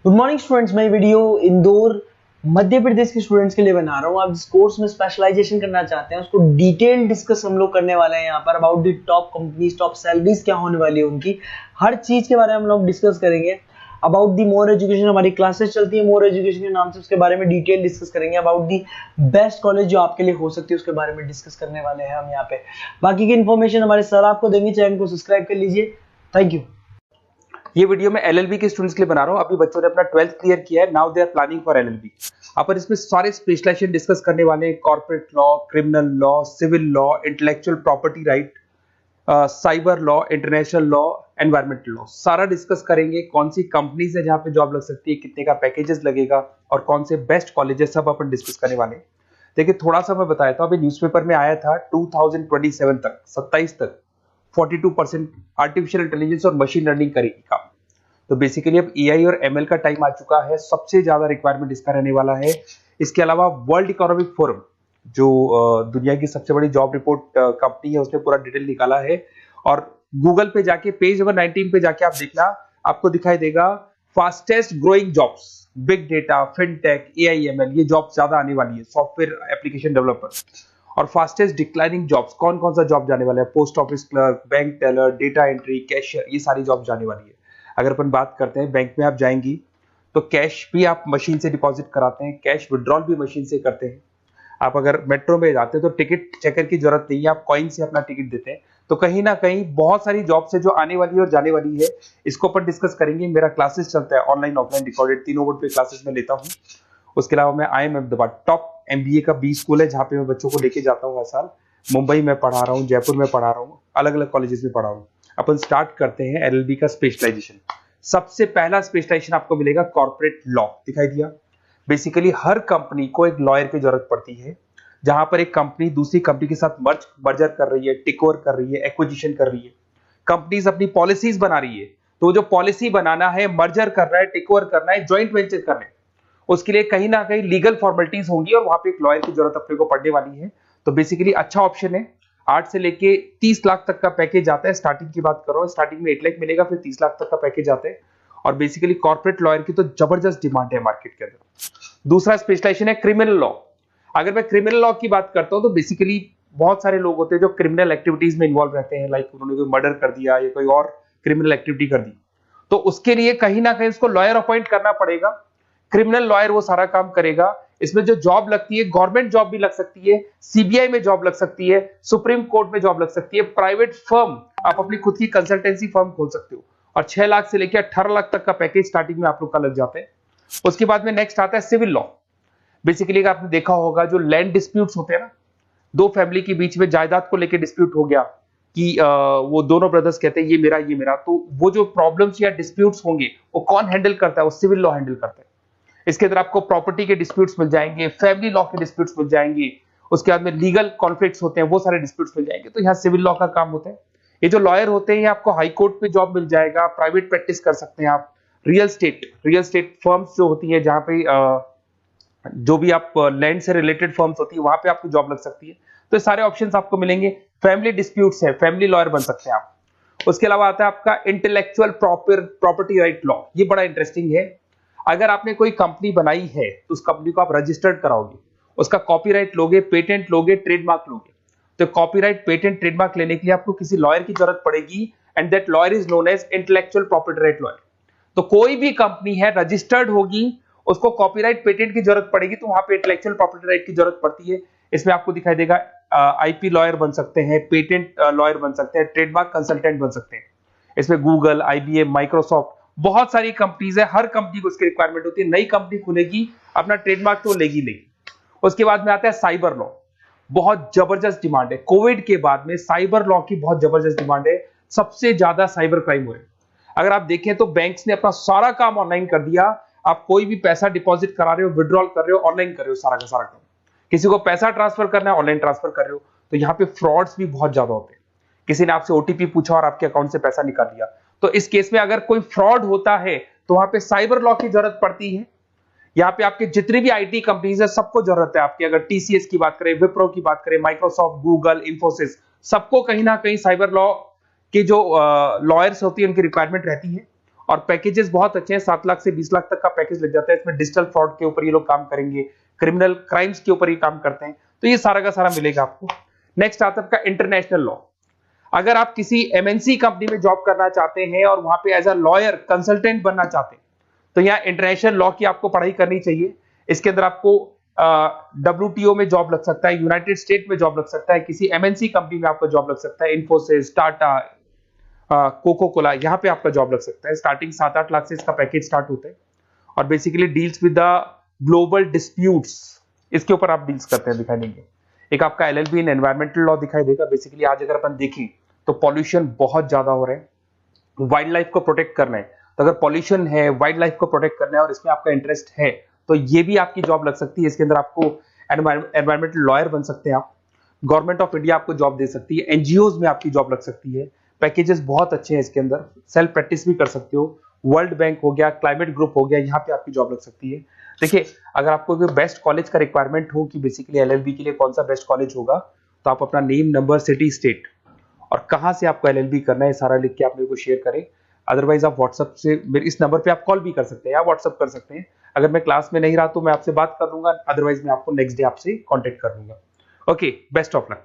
Good morning students. मैं video Indore Madhya Pradesh के students के लिए बना रहा हूँ। आप जिस कोर्स में स्पेशलाइजेशन करना चाहते हैं उसको डिटेल डिस्कस हम लोग करने वाले हैं यहाँ पर। About the top companies, top salaries क्या होने वाली है उनकी, हर चीज के बारे में हम लोग डिस्कस करेंगे। अबाउट दी मोर एजुकेशन, हमारी क्लासेस चलती है मोर एजुकेशन के नाम से, उसके बारे में डिटेल डिस्कस करेंगे। अबाउट दी बेस्ट कॉलेज जो आपके लिए हो सकती है उसके बारे में डिस्कस करने वाले हैं हम यहाँ पे। बाकी की इन्फॉर्मेशन हमारे सर आपको देंगे। चैनल को सब्सक्राइब कर लीजिए। Thank you. ये वीडियो मैं एलएलबी के स्टूडेंट्स के लिए बना रहा हूँ। अभी बच्चों ने अपना 12th क्लियर किया है, now they are planning for LLB. अपन इसमें सारे स्पेशलाइजेशन डिस्कस करने वाले हैं। Corporate law, criminal law, civil law, intellectual property right, cyber law, international law, environmental law, सारा डिस्कस करेंगे। कौन सी कंपनीज है जहां पे जॉब लग सकती है, कितने का पैकेजेस लगेगा और कौन से बेस्ट कॉलेजेस, सब अपन डिस्कस करने वाले हैं। देखिए थोड़ा सा मैं बताया था, अभी न्यूज़पेपर में आया था 2027 तक, 27 तक 42% आर्टिफिशियल इंटेलिजेंस और मशीन लर्निंग करेगी काम। तो बेसिकली अब एआई और एमएल का टाइम आ चुका है। सबसे ज्यादा रिक्वायरमेंट इसका रहने वाला है। इसके अलावा वर्ल्ड इकोनॉमिक फोरम जो दुनिया की सबसे बड़ी जॉब रिपोर्ट कंपनी है, उसने पूरा डिटेल निकाला है। और गूगल पे जाके पेज नंबर 19 पे जाके आप देखना, आपको दिखाई देगा fastest growing jobs, big data, fintech, AI ML, ये जॉब ज्यादा आने वाली है। Software application developer. और फास्टेस्ट डिक्लाइनिंग जॉब्स, कौन कौन सा जॉब जाने वाला है, post office clerk, bank teller, data entry, cashier, ये सारी जॉब जाने वाली है। अगर अपन बात करते हैं, बैंक में आप जाएंगी तो कैश भी आप मशीन से डिपॉजिट कराते हैं, कैश विड्रॉल भी मशीन से करते हैं। आप अगर मेट्रो में जाते हैं तो टिकट चेकर की जरूरत नहीं है, आप कॉइन से अपना टिकट देते हैं। तो कहीं ना कहीं बहुत सारी जॉब्स है जो आने वाली है और जाने वाली है। इसको अपन डिस्कस करेंगे। मेरा क्लासेस चलता है ऑनलाइन ऑफलाइन रिकॉर्डेड, तीनों बोर्ड पे क्लासेस में लेता हूँ। उसके अलावा मैं IIM अहमदाबाद टॉप MBA का B स्कूल है जहाँ पे मैं बच्चों को लेके जाता हूँ हर साल। मुंबई में पढ़ा रहा हूँ, जयपुर में पढ़ा रहा हूँ, अलग अलग कॉलेजेस में पढ़ा रहा हूँ। अपन स्टार्ट करते हैं LLB का स्पेशलाइजेशन। सबसे पहला स्पेशलाइजेशन आपको मिलेगा कॉर्पोरेट लॉ। दिखाई दिया। बेसिकली हर कंपनी को एक लॉयर की जरूरत पड़ती है। जहां पर एक कंपनी दूसरी कंपनी के साथ मर्जर कर रही है, टेक ओवर कर रही है, एक्विजिशन कर रही है, कंपनीज अपनी पॉलिसीज बना रही है। तो जो पॉलिसी बनाना है, मर्जर करना है, टेक ओवर करना है, ज्वाइंट वेंचर करना है, उसके लिए कहीं ना कहीं लीगल फॉर्मेलिटीज होंगी और वहां पे एक लॉयर की जरूरत अपने को पड़ने वाली है। तो बेसिकली अच्छा ऑप्शन है। 8 से लेके 30 लाख तक का पैकेज आता है। स्टार्टिंग की बात करो, स्टार्टिंग में 8 लाख मिलेगा, फिर 30 लाख तक का पैकेज आता है। और बेसिकली कॉर्पोरेट लॉयर की तो जबरदस्त डिमांड है मार्केट के अंदर। दूसरा स्पेशलाइजेशन है क्रिमिनल लॉ। अगर मैं क्रिमिनल लॉ की बात करता हूं तो बेसिकली बहुत सारे लोग होते हैं जो क्रिमिनल एक्टिविटीज में इन्वॉल्व रहते हैं, लाइक उन्होंने कोई मर्डर कर दिया या कोई और क्रिमिनल एक्टिविटी कर दी, तो उसके लिए कहीं ना कहीं उसको लॉयर अपॉइंट करना पड़ेगा। क्रिमिनल लॉयर वो सारा काम करेगा। इसमें जो जॉब लगती है, गवर्नमेंट जॉब भी लग सकती है, सीबीआई में जॉब लग सकती है, सुप्रीम कोर्ट में जॉब लग सकती है, प्राइवेट फर्म, आप अपनी खुद की कंसल्टेंसी फर्म खोल सकते हो। और 6 लाख से लेकर 18 लाख तक का पैकेज स्टार्टिंग में आप लोग का लग जाता है। उसके बाद में नेक्स्ट आता है सिविल लॉ। बेसिकली आपने देखा होगा जो लैंड डिस्प्यूट्स होते हैं ना, दो फैमिली के बीच में जायदाद को लेकर डिस्प्यूट हो गया कि वो दोनों ब्रदर्स कहते हैं ये मेरा ये मेरा, तो वो जो प्रॉब्लम्स या डिस्प्यूट्स होंगे वो कौन हैंडल करता है, वो सिविल लॉ हैंडल करता है। इसके अंदर आपको प्रॉपर्टी के डिस्प्यूट्स मिल जाएंगे, फैमिली लॉ के डिस्प्यूट्स मिल जाएंगे, उसके बाद में लीगल कॉन्फ्लिक्ट्स होते हैं, वो सारे डिस्प्यूट्स मिल जाएंगे। तो यहाँ सिविल लॉ का काम होता है। ये जो लॉयर होते हैं, आपको हाई कोर्ट पे जॉब मिल जाएगा, प्राइवेट प्रैक्टिस कर सकते हैं आप, रियल स्टेट फर्म्स जो होती है, जहां पे जो भी आप लैंड से रिलेटेड फर्म्स होती है, वहां पे आपको जॉब लग सकती है। तो सारे ऑप्शंस आपको मिलेंगे। फैमिली डिस्प्यूट्स है, फैमिली लॉयर बन सकते हैं आप। उसके अलावा आता है आपका इंटेलेक्चुअल प्रॉपर्टी राइट लॉ। ये बड़ा इंटरेस्टिंग है। अगर आपने कोई कंपनी बनाई है तो उस कंपनी को आप रजिस्टर्ड कराओगे, उसका कॉपीराइट लोगे, पेटेंट लोगे, ट्रेडमार्क लोगे। तो कॉपीराइट, पेटेंट, ट्रेडमार्क लेने के लिए आपको किसी लॉयर की जरूरत पड़ेगी, and that lawyer is known as intellectual property right lawyer. तो कोई भी कंपनी है रजिस्टर्ड होगी, उसको कॉपीराइट, पेटेंट की जरूरत पड़ेगी, तो वहां पे इंटेलेक्चुअल प्रॉपर्टी राइट की जरूरत पड़ती है। इसमें आपको दिखाई देगा IP लॉयर बन सकते हैं, पेटेंट लॉयर बन सकते हैं, ट्रेडमार्क कंसल्टेंट बन सकते हैं। इसमें गूगल, IBM, माइक्रोसॉफ्ट, बहुत सारी कंपनीज है। हर कंपनी को इसकी रिक्वायरमेंट होती है। नई कंपनी खुलेगी, अपना ट्रेडमार्क तो लेगी लेगी। उसके बाद में आता है साइबर लॉ। बहुत जबरदस्त डिमांड है। कोविड के बाद में साइबर लॉ की बहुत जबरदस्त डिमांड है। सबसे ज्यादा साइबर क्राइम हो रहे हैं। अगर आप देखें तो बैंक्स ने अपना सारा काम ऑनलाइन कर दिया। आप कोई भी पैसा डिपॉजिट करा रहे हो, विड्रॉल कर रहे हो, ऑनलाइन कर रहे हो, सारा का सारा काम। किसी को पैसा ट्रांसफर करना है, ऑनलाइन ट्रांसफर कर रहे हो। तो यहाँ पे फ्रॉड्स भी बहुत ज्यादा होते हैं। किसी ने आपसे OTP पूछा और आपके अकाउंट से पैसा निकाल लिया, तो इस केस में अगर कोई फ्रॉड होता है तो वहां पे साइबर लॉ की जरूरत पड़ती है। यहाँ पे आपके जितनी भी IT कंपनीज है, सबको जरूरत है आपकी। अगर TCS की बात करें, विप्रो की बात करें, माइक्रोसॉफ्ट, गूगल, इंफोसिस, सबको कहीं ना कहीं साइबर लॉ के जो लॉयर्स होती है उनकी रिक्वायरमेंट रहती है। और पैकेजेस बहुत अच्छे हैं, 7 लाख से 20 लाख तक का पैकेज लग जाता है। इसमें डिजिटल फ्रॉड के ऊपर ये लोग काम करेंगे, क्रिमिनल क्राइम्स के ऊपर ये काम करते हैं, तो ये सारा का सारा मिलेगा आपको। नेक्स्ट आता है आपका इंटरनेशनल लॉ। अगर आप किसी एमएनसी कंपनी में जॉब करना चाहते हैं और वहां पे एज अ लॉयर कंसल्टेंट बनना चाहते हैं, तो यहाँ इंटरनेशनल लॉ की आपको पढ़ाई करनी चाहिए। इसके अंदर आपको WTO में जॉब लग सकता है, यूनाइटेड स्टेट में जॉब लग सकता है, किसी एमएनसी कंपनी में आपका जॉब लग सकता है, इन्फोसिस, टाटा, कोको कोला, यहाँ पे आपका जॉब लग सकता है। स्टार्टिंग 7-8 लाख से इसका पैकेज स्टार्ट होता है और basically deals with the global disputes, इसके ऊपर आप डील्स करते हैं, दिखाई देंगे। एक आपका LLB इन एनवायरमेंटल लॉ दिखाई देगा। बेसिकली आज अगर अपन देखें तो पॉल्यूशन बहुत ज्यादा हो रहा है, वाइल्ड लाइफ को प्रोटेक्ट करना है, तो अगर पॉल्यूशन है, वाइल्ड लाइफ को प्रोटेक्ट करना है और इसमें आपका इंटरेस्ट है, तो ये भी आपकी जॉब लग सकती है। इसके अंदर आपको एनवायरमेंटल लॉयर बन सकते हैं आप। गवर्नमेंट ऑफ इंडिया आपको जॉब दे सकती है, एनजीओज में आपकी जॉब लग सकती है। पैकेजेस बहुत अच्छे हैं इसके अंदर, सेल्फ प्रैक्टिस भी कर सकते हो। वर्ल्ड बैंक हो गया, क्लाइमेट ग्रुप हो गया, यहाँ पे आपकी जॉब लग सकती है। देखिए, अगर आपको बेस्ट कॉलेज का रिक्वायरमेंट हो कि बेसिकली LLB के लिए कौन सा बेस्ट कॉलेज होगा, तो आप अपना नेम, नंबर, सिटी, स्टेट और कहां से आपको LLB करना है सारा लिख के आप मेरे को शेयर करें। अदरवाइज आप व्हाट्सएप से मेरे इस नंबर पे आप कॉल भी कर सकते हैं या व्हाट्सएप कर सकते हैं। अगर मैं क्लास में नहीं रहा तो मैं आपसे बात कर लूंगा, अदरवाइज मैं आपको नेक्स्ट डे आपसे कॉन्टेक्ट कर लूंगा। Okay, best of luck.